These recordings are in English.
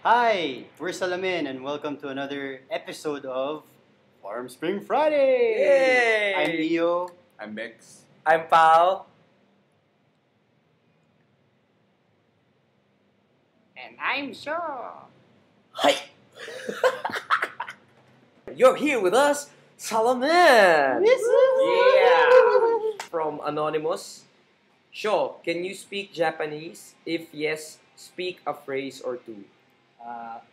Hi, we're Salamin and welcome to another episode of Farm Spring Friday! Yay! I'm Leo. I'm Bex. I'm Pao. And I'm Shaw. Hi! You're here with us, Salamin! Yeah! From Anonymous. Shaw, can you speak Japanese? If yes, speak a phrase or two.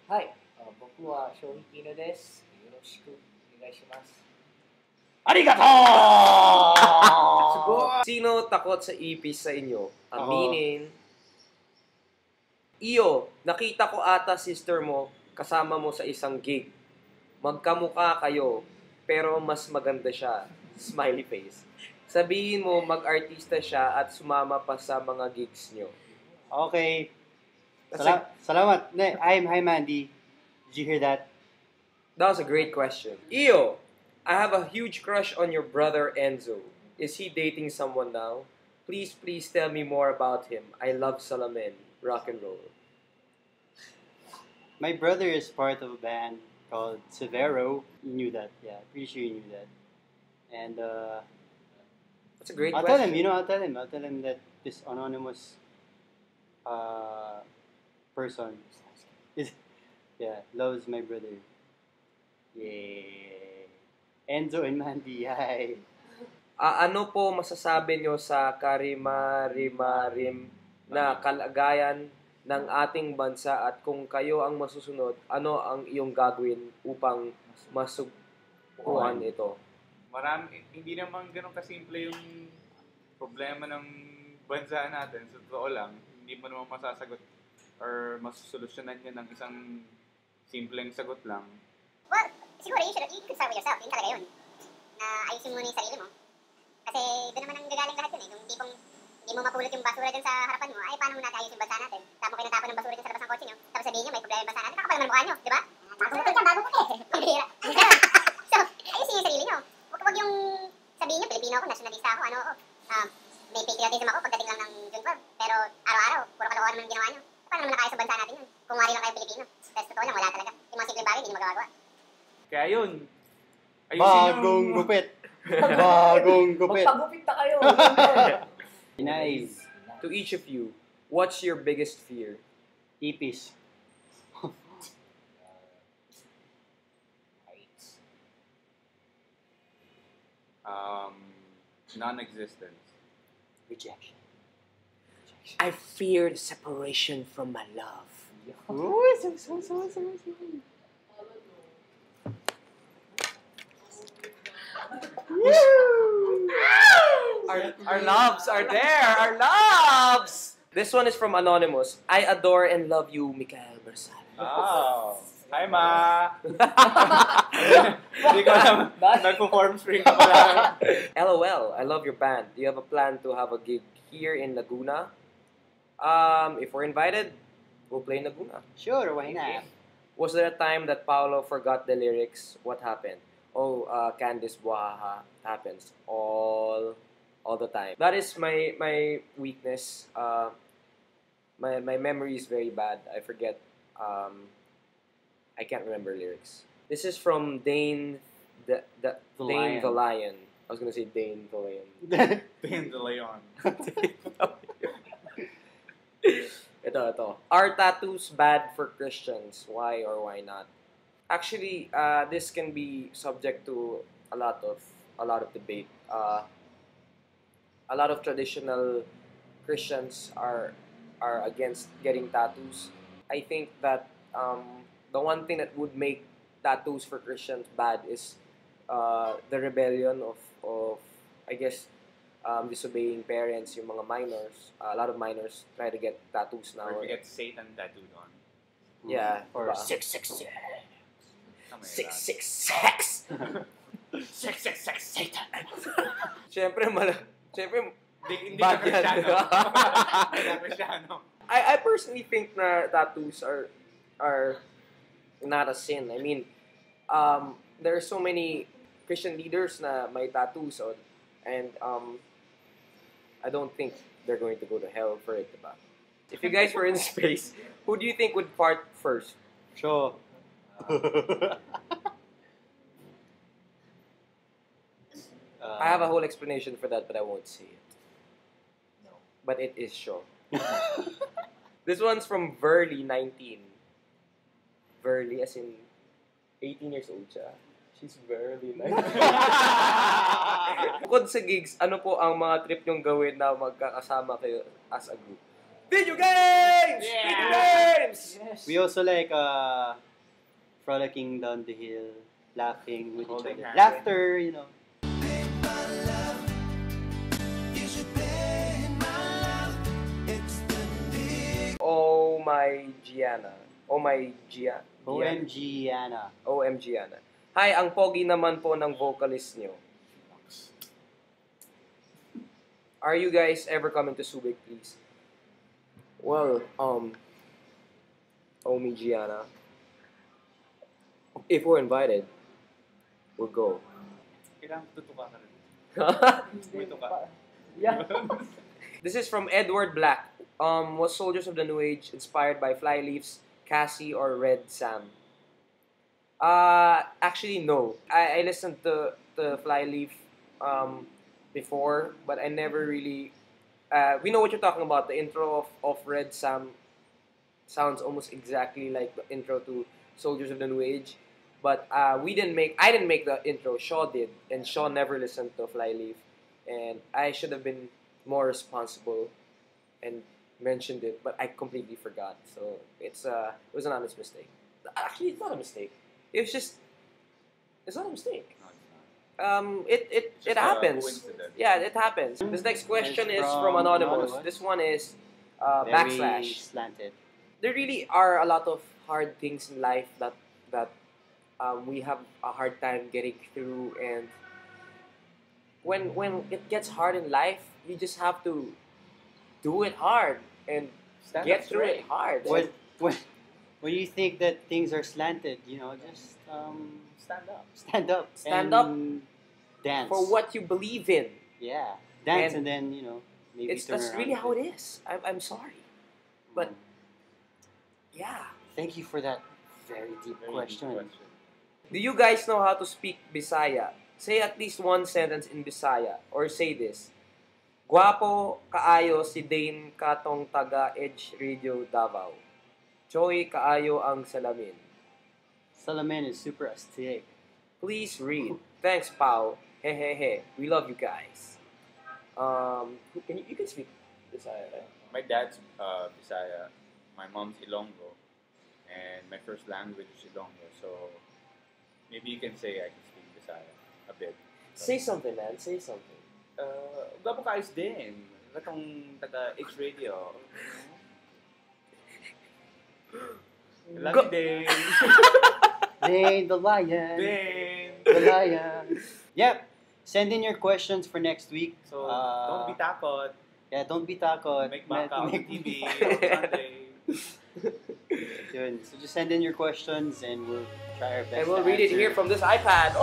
はい、僕は正直犬です。よろしくお願いします。Arigato! Sino takot sa ipis sa inyo? Ako. Aminin. Iyo, nakita ko ata sister mo kasama mo sa isang gig. Magkamukha kayo, pero mas maganda siya. Smiley face. Sabihin mo mag-artista siya at sumama pa sa mga gigs nyo. Okay. That's Salamat. Hi, Mandy. Did you hear that? That was a great question. Iyo, I have a huge crush on your brother Enzo. Is he dating someone now? Please tell me more about him. I love Salamin. Rock and roll. My brother is part of a band called Severo. You knew that, yeah. Pretty sure you knew that. And That's a great I'll question. tell him, I'll tell him that this anonymous person loves my brother. Yay! Enzo and Mandy, hi! Ano po masasabi nyo sa karimarimarim na kalagayan ng ating bansa at kung kayo ang masusunod, ano ang iyong gagawin upang masugpuan ito? Hindi naman ganun kasimple yung problema ng bansa natin. Sa totoo lang, hindi mo naman masasagot or masusolusyonan yan ng isang simpleng sagot lang. Well, siguro you could start with yourself. Yun talaga yun. Na ayusin mo na yung sarili mo. Kasi doon naman ang gagaling lahat yun eh. Yung tipong hindi mo mapulot yung basura dun sa harapan mo, ay paano mo natin ayusin yung bansa natin? Tapos kayo natapon ng basura dun sa labas ng kotse nyo. Tapos sabihin nyo, may problema yung bansa natin. Nakapal naman mukha nyo, di ba? Bago puti. Ang bihira. So, ayusin yung sarili nyo. Huwag yung sabihin nyo, Pilipino ako, nationalista ako, ano ako. May patriotism ako pagdating lang ng June 12. Pero araw-araw, puro kalokohan naman yung ginawa nyo. Paano naman nakaya sa bansa natin yun? Kung wari lang kayo Pilipino. Pero totoo lang, wala talaga. Yung mga simple bagay, hindi mo magagawa. Kaya yun, ayusin Bagong gupit! Bagong gupit! Magpagupit na kayo. Nice! To each of you, what's your biggest fear? Ipis. Non-existence. Rejection. I feared separation from my love. Our loves are there! Our loves! This one is from Anonymous. I adore and love you, Mikael Bersal. Oh! Hi, Ma! Hindi ko alam. Nagpo-form string ka pala. LOL, I love your band. Do you have a plan to have a gig here in Laguna? If we're invited, we'll play in Laguna. Sure, why not? Was there a time that Paolo forgot the lyrics? What happened? Oh, Candice Buaha happens all the time. That is my weakness. My memory is very bad. I forget. I can't remember lyrics. This is from Dane the Dane Lion. the Lion. I was gonna say Dane the Lion. Then the Leon. Ito. Are tattoos bad for Christians? Why or why not? Actually, this can be subject to a lot of debate. A lot of traditional Christians are against getting tattoos. I think that the one thing that would make tattoos for Christians bad is the rebellion of I guess disobeying parents, yung mga minors. A lot of minors try to get tattoos now. Or if you get Satan tattooed on. Yeah. Or diba? 666. Six. 666 Satan. Siyempre, Hindi bad ka yan. Cristiano. Hindi ka Cristiano. I personally think na tattoos are not a sin. I mean, there are so many Christian leaders na may tattoos on, and I don't think they're going to go to hell for it, diba? If you guys were in space, who do you think would fart first? Sure. I have a whole explanation for that, but I won't say it. No. But it is sure. This one's from Verly19. Verly, as in 18 years old siya. She's Verly 19. Bukod sa gigs, ano po ang mga trip nyong gawin na magkakasama kayo as a group? Video games! Yeah! Video games! Yes. We also like frolicking down the hill, laughing with each Holding other. hands. Laughter, you know. Oh my Gianna. Oh my Gia. OMG, Anna. OMG Anna. Hi, ang pogi naman po ng vocalist nyo. Are you guys ever coming to Subic, please? Well, Omi Gianna. If we're invited, we'll go. Kailangan tutuka ka rin. May tuka. Yeah. This is from Edward Black. Was Soldiers of the New Age inspired by Flyleaf's Cassie or Red Sam? Actually, no. I listened to Flyleaf before, but I never really. We know what you're talking about. The intro of Red Sam sounds almost exactly like the intro to Soldiers of the New Age, but I didn't make the intro. Shaw did, and Shaw never listened to Flyleaf, and I should have been more responsible and mentioned it, but I completely forgot. So it was an honest mistake. Actually, it's not a mistake. It's not a mistake. No, it's not. It Just a happens. coincidence. Yeah, it happens. This next question is from Anonymous. This one is Very backslash. slanted. There really are a lot of hard things in life that we have a hard time getting through, and when it gets hard in life, you just have to do it hard and Stand get up through straight. it hard. When you think that things are slanted, just Stand up. stand up. Stand and up Dance. for what you believe in. Yeah. Dance And and then, maybe turn That's around really a how bit. it is. I'm sorry, but yeah. Thank you for that very deep Very question. deep question. Do you guys know how to speak Bisaya? Say at least one sentence in Bisaya, or say this. Guwapo kaayo si Dane katong taga Edge Radio Davao. Choy kaayo ang salamin. Salaman is super astig. Please read. Thanks, Pao. Hehehe. We love you guys. You can speak Bisaya, right? My dad's Bisaya, my mom's Ilonggo, and my first language is Ilonggo. So maybe you can say I can speak Bisaya a bit. Say something, man. Say something. Gwapo ka ayos din. Katong taga H Radio. Love you, Dane. Dane the lion. Dane. The lion. Yep. Send in your questions for next week. So, don't be takot. Yeah, don't be takot. Make baka on Make- TV on Sunday. Yun. So just send in your questions and we'll try our best. And we'll to read it answer. here from this iPad.